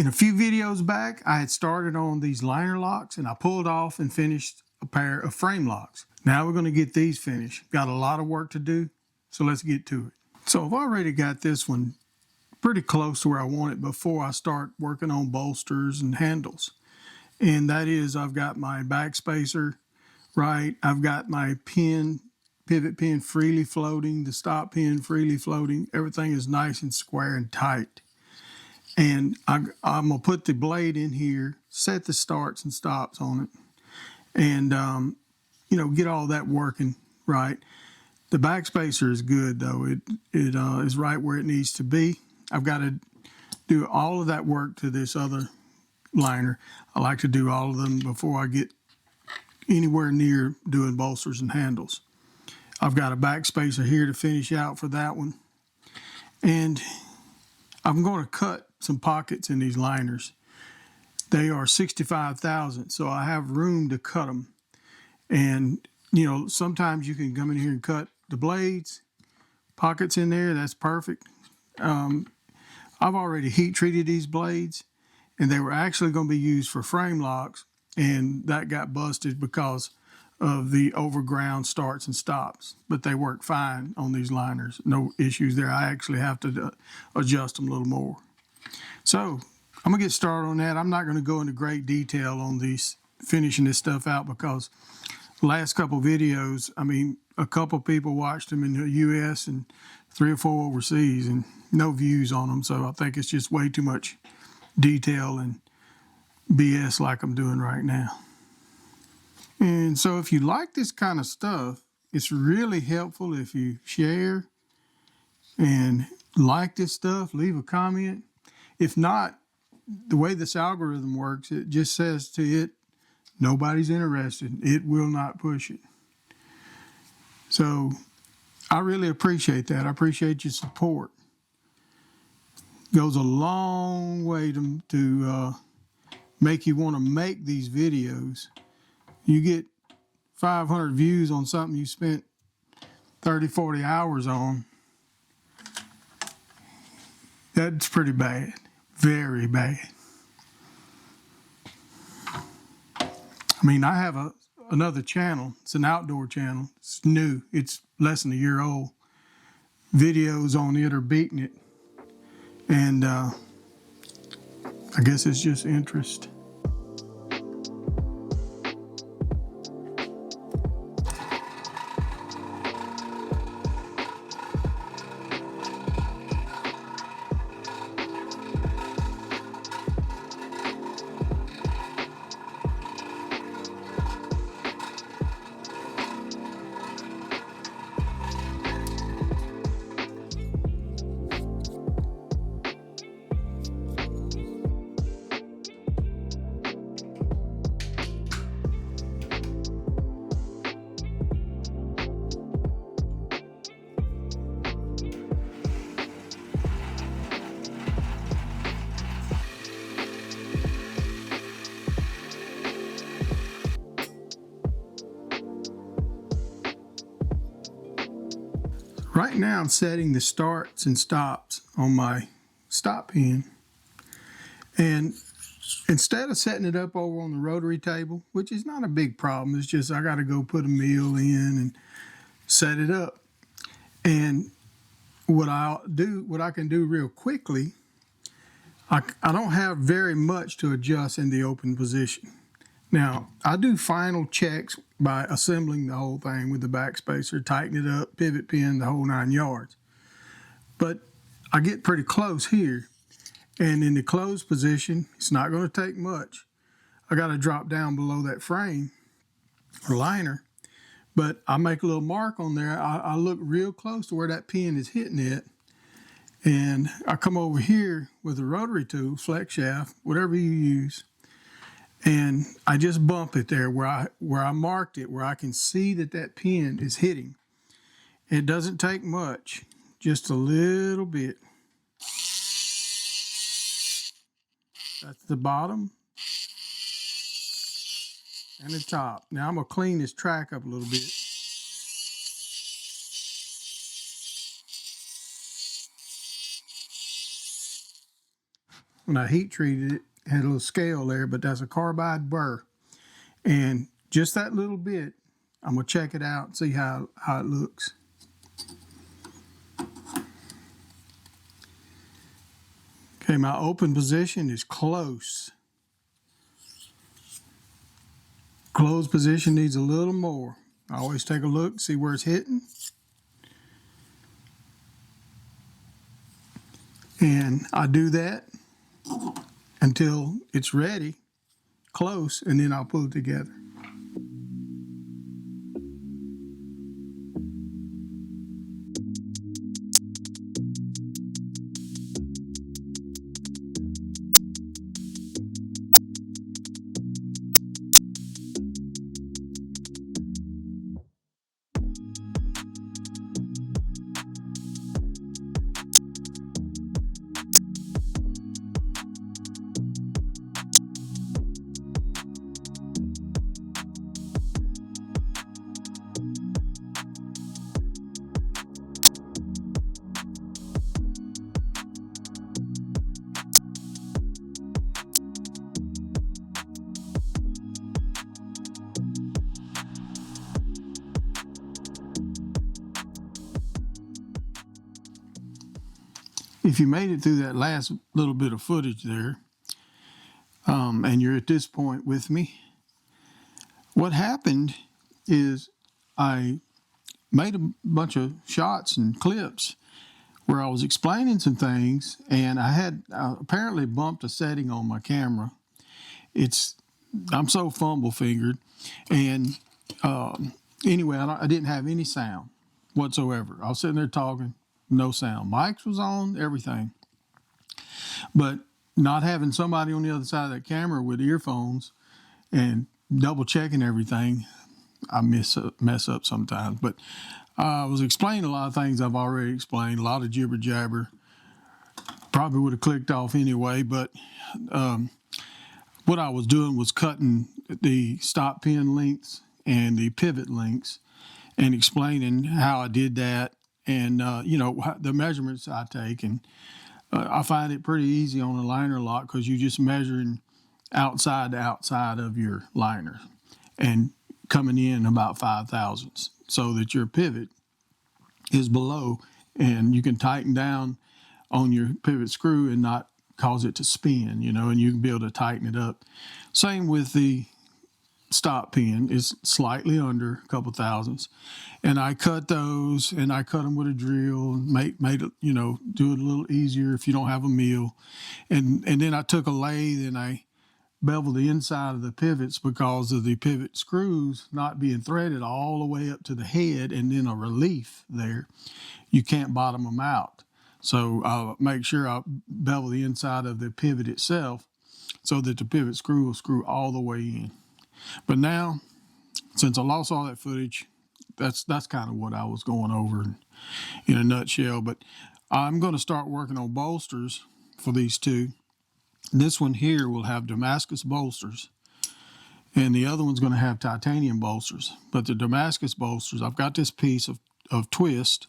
In a few videos back, I had started on these liner locks and I pulled off and finished a pair of frame locks. Now we're going to get these finished. Got a lot of work to do, so let's get to it. So I've already got this one pretty close to where I want it before I start working on bolsters and handles. And that is, I've got my back spacer right. I've got my pivot pin freely floating, the stop pin freely floating. Everything is nice and square and tight. And I'm going to put the blade in here, set the starts and stops on it, and, get all that working right. The back spacer is good, though. It is right where it needs to be. I've got to do all of that work to this other liner. I like to do all of them before I get anywhere near doing bolsters and handles. I've got a back spacer here to finish out for that one. And I'm going to cut some pockets in these liners. They are 65 thousandths, so I have room to cut them. And, sometimes you can come in here and cut the blades, pockets in there, that's perfect. I've already heat treated these blades, and they were actually going to be used for frame locks, and that got busted because of the overground starts and stops, but they work fine on these liners. No issues there. I actually have to adjust them a little more. So I'm gonna get started on that. I'm not gonna go into great detail on these, finishing this stuff out, because the last couple videos, a couple people watched them in the US and 3 or 4 overseas, and no views on them. So I think it's just way too much detail and BS like I'm doing right now. And so if you like this kind of stuff, it's really helpful if you share and like this stuff, leave a comment. If not, the way this algorithm works, it just says to it, nobody's interested. It will not push it. So I really appreciate that. I appreciate your support. It goes a long way to make you want to make these videos. You get 500 views on something you spent 30, 40 hours on. That's pretty bad, very bad. I have another channel. It's an outdoor channel. It's new. It's less than a year old. Videos on it are beating it. And I guess it's just interest. Right now I'm setting the starts and stops on my stop pin, and instead of setting it up over on the rotary table, which is not a big problem, it's just I got to go put a mill in and set it up. And what I can do real quickly, I don't have very much to adjust in the open position. Now, I do final checks by assembling the whole thing with the back spacer, tighten it up, pivot pin, the whole 9 yards. But I get pretty close here, and in the closed position, it's not going to take much. I got to drop down below that frame or liner, but I make a little mark on there. I look real close to where that pin is hitting it, and I come over here with a rotary tool, flex shaft, whatever you use, and I just bump it there where I marked it, where I can see that pin is hitting. It doesn't take much, just a little bit. That's the bottom and the top. Now I'm gonna clean this track up a little bit. when I heat treated it, it had a little scale there, but that's a carbide burr. And just that little bit, I'm gonna check it out and see how it looks. Okay, my open position is close. Closed position needs a little more. I always take a look, see where it's hitting. And I do that until it's ready, close, and then I'll pull it together. If you made it through that last little bit of footage there, and you're at this point with me, what happened is I made a bunch of shots and clips where I was explaining some things, and I had apparently bumped a setting on my camera. I'm so fumble-fingered, and anyway, I didn't have any sound whatsoever. I was sitting there talking, no sound. Mics was on, everything. But not having somebody on the other side of that camera with earphones and double checking everything, I mess up sometimes. But I was explaining a lot of things I've already explained, a lot of jibber jabber. Probably would have clicked off anyway, but what I was doing was cutting the stop pin lengths and the pivot lengths and explaining how I did that. And, the measurements I take, and I find it pretty easy on a liner lock because you're just measuring outside to outside of your liner and coming in about 5 thousandths so that your pivot is below, and you can tighten down on your pivot screw and not cause it to spin, and you can be able to tighten it up. Same with the stop pin, is slightly under a couple thousandths. And I cut those, and I cut them with a drill, made it, do it a little easier if you don't have a mill. And then I took a lathe and I beveled the inside of the pivots because of the pivot screws not being threaded all the way up to the head, and then a relief there. You can't bottom them out. So I'll make sure I bevel the inside of the pivot itself so that the pivot screw will screw all the way in. But now, since I lost all that footage, that's kind of what I was going over in a nutshell. But I'm going to start working on bolsters for these two. This one here will have Damascus bolsters, and the other one's going to have titanium bolsters. But the Damascus bolsters, I've got this piece of twist.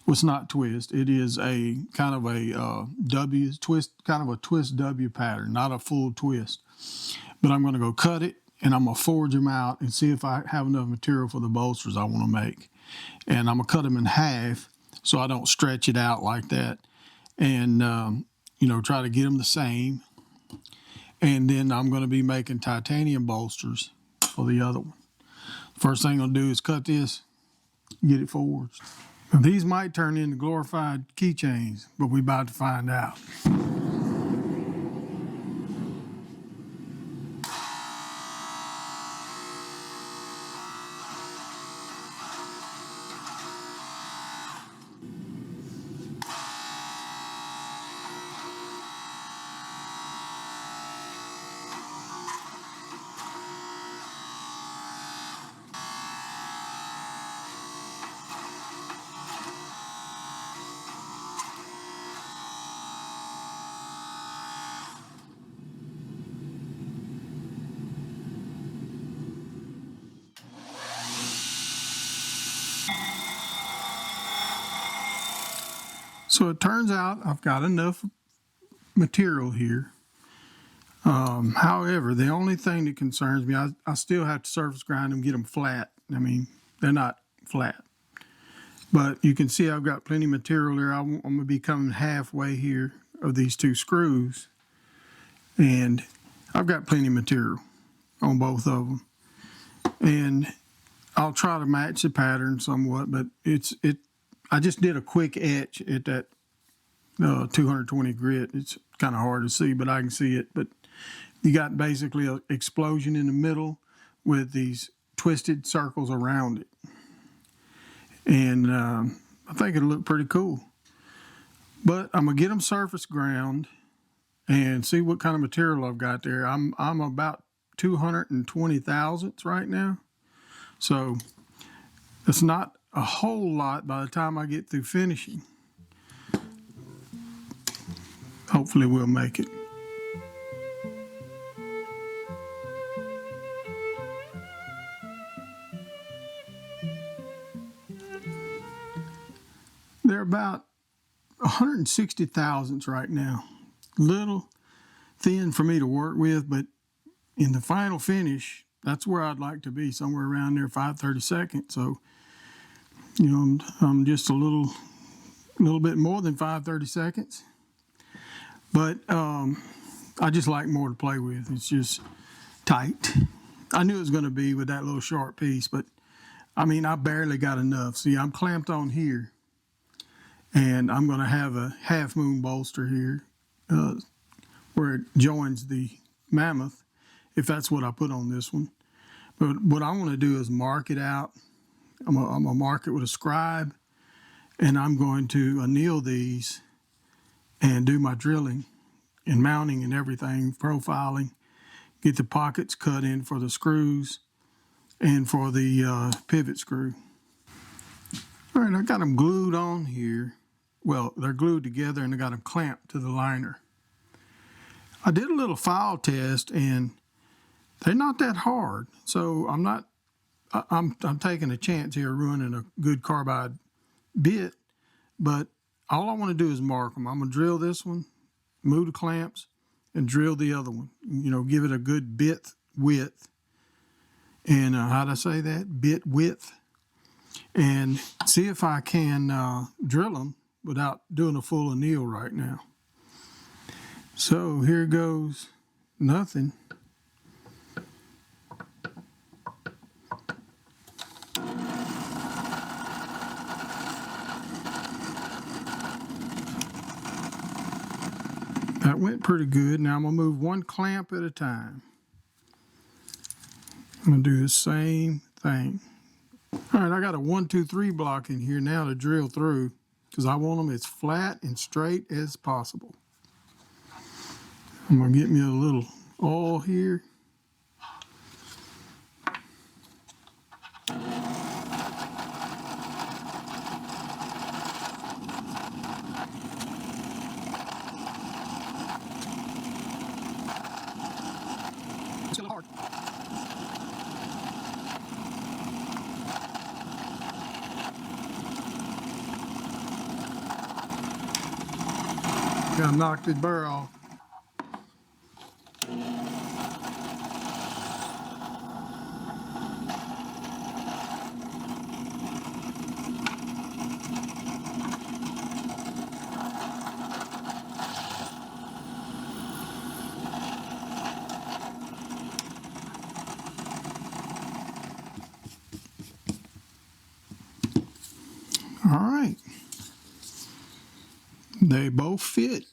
Well, it's not twist. It is a kind of a W twist, kind of a twist W pattern, not a full twist. But I'm going to go cut it, and I'm going to forge them out and see if I have enough material for the bolsters I want to make. And I'm going to cut them in half so I don't stretch it out like that. And, try to get them the same. And then I'm going to be making titanium bolsters for the other one. First thing I'll do is cut this, get it forged. Now, these might turn into glorified keychains, but we're about to find out. So it turns out I've got enough material here. However, the only thing that concerns me, I still have to surface grind them, get them flat. I mean, they're not flat. But you can see I've got plenty of material there. I'm going to be coming halfway here of these two screws. And I've got plenty of material on both of them. And I'll try to match the pattern somewhat, but I just did a quick etch at that 220 grit. It's kind of hard to see, but I can see it. But you got basically an explosion in the middle with these twisted circles around it. And I think it'll look pretty cool. But I'm going to get them surface ground and see what kind of material I've got there. I'm about 220 thousandths right now. So it's not a whole lot by the time I get through finishing. Hopefully we'll make it. They're about 160 thousandths right now. Little thin for me to work with, but in the final finish, that's where I'd like to be, somewhere around there, 5/32. So, you know, I'm just a little bit more than 5/32. But I just like more to play with. It's just tight. I knew it was going to be with that little short piece, but I mean, I barely got enough. See, I'm clamped on here, and I'm going to have a half moon bolster here where it joins the mammoth, if that's what I put on this one. But what I want to do is mark it out. I'm going to mark it with a scribe, and I'm going to anneal these and do my drilling and mounting and everything, profiling, get the pockets cut in for the screws and for the pivot screw. All right, I got them glued on here. Well, they're glued together and I got them clamped to the liner. I did a little file test and they're not that hard. So I'm taking a chance here running a good carbide bit, but all I want to do is mark them. I'm going to drill this one, move the clamps, and drill the other one. You know, give it a good bit width. And how'd I say that? Bit width. And see if I can drill them without doing a full anneal right now. So here goes nothing. That went pretty good. Now I'm going to move one clamp at a time. I'm going to do the same thing. All right, I got a 1, 2, 3 block in here now to drill through because I want them as flat and straight as possible. I'm going to get me a little oil here. It's a little hard. Got knocked the burr off. All right. They both fit.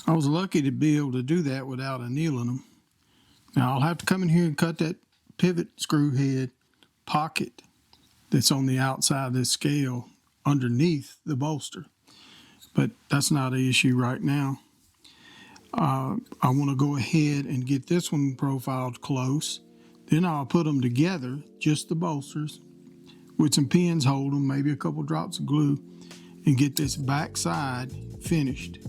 I was lucky to be able to do that without annealing them. Now I'll have to come in here and cut that pivot screw head pocket that's on the outside of this scale underneath the bolster. But that's not an issue right now. I want to go ahead and get this one profiled close. Then I'll put them together, just the bolsters, with some pins hold them, maybe a couple drops of glue, and get this back side finished.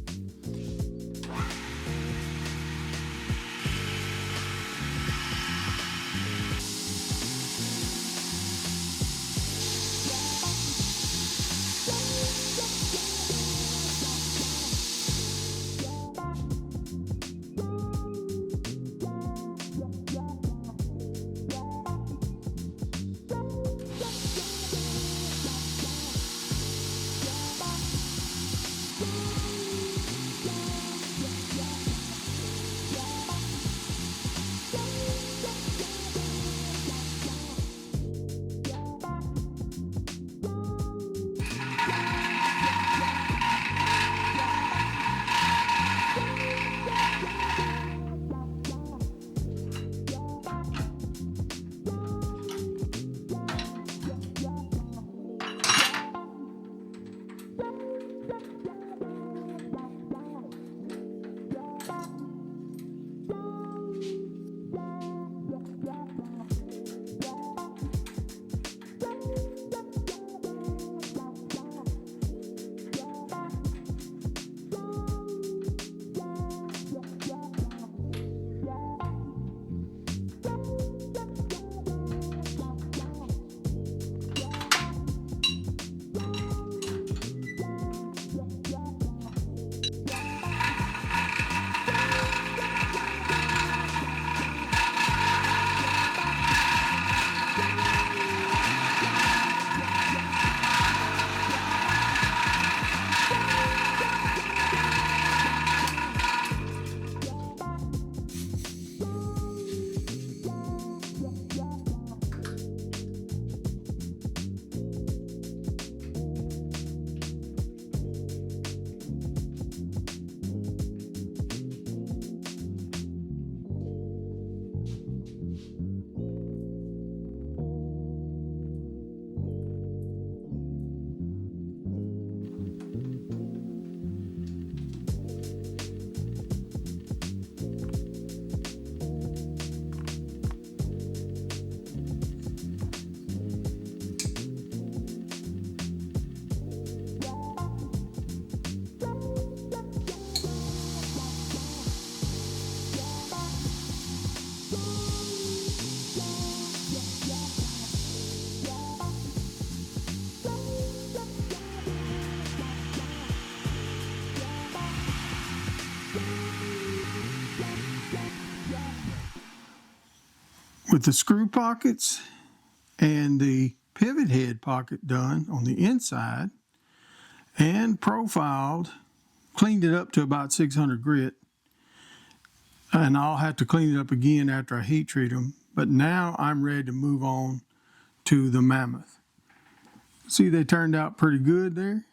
With the screw pockets and the pivot head pocket done on the inside and profiled, cleaned it up to about 600 grit, and I'll have to clean it up again after I heat treat them, but now I'm ready to move on to the Mammoth. See, they turned out pretty good there.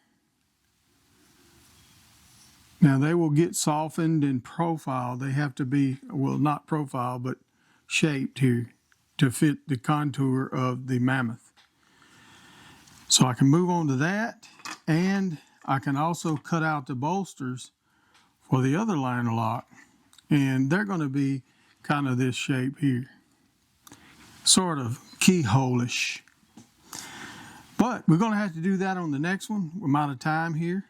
Now they will get softened and profiled. They have to be, well, not profiled, but shaped here to fit the contour of the Mammoth. So I can move on to that, and I can also cut out the bolsters for the other liner lock, and they're going to be kind of this shape here, sort of keyhole-ish. But we're going to have to do that on the next one. We're out of time here.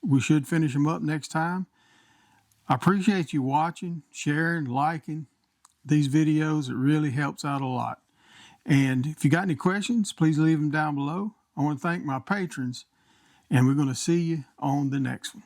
We should finish them up next time. I appreciate you watching, sharing, liking these videos. It really helps out a lot. And if you got any questions, please leave them down below. I want to thank my patrons, and we're going to see you on the next one.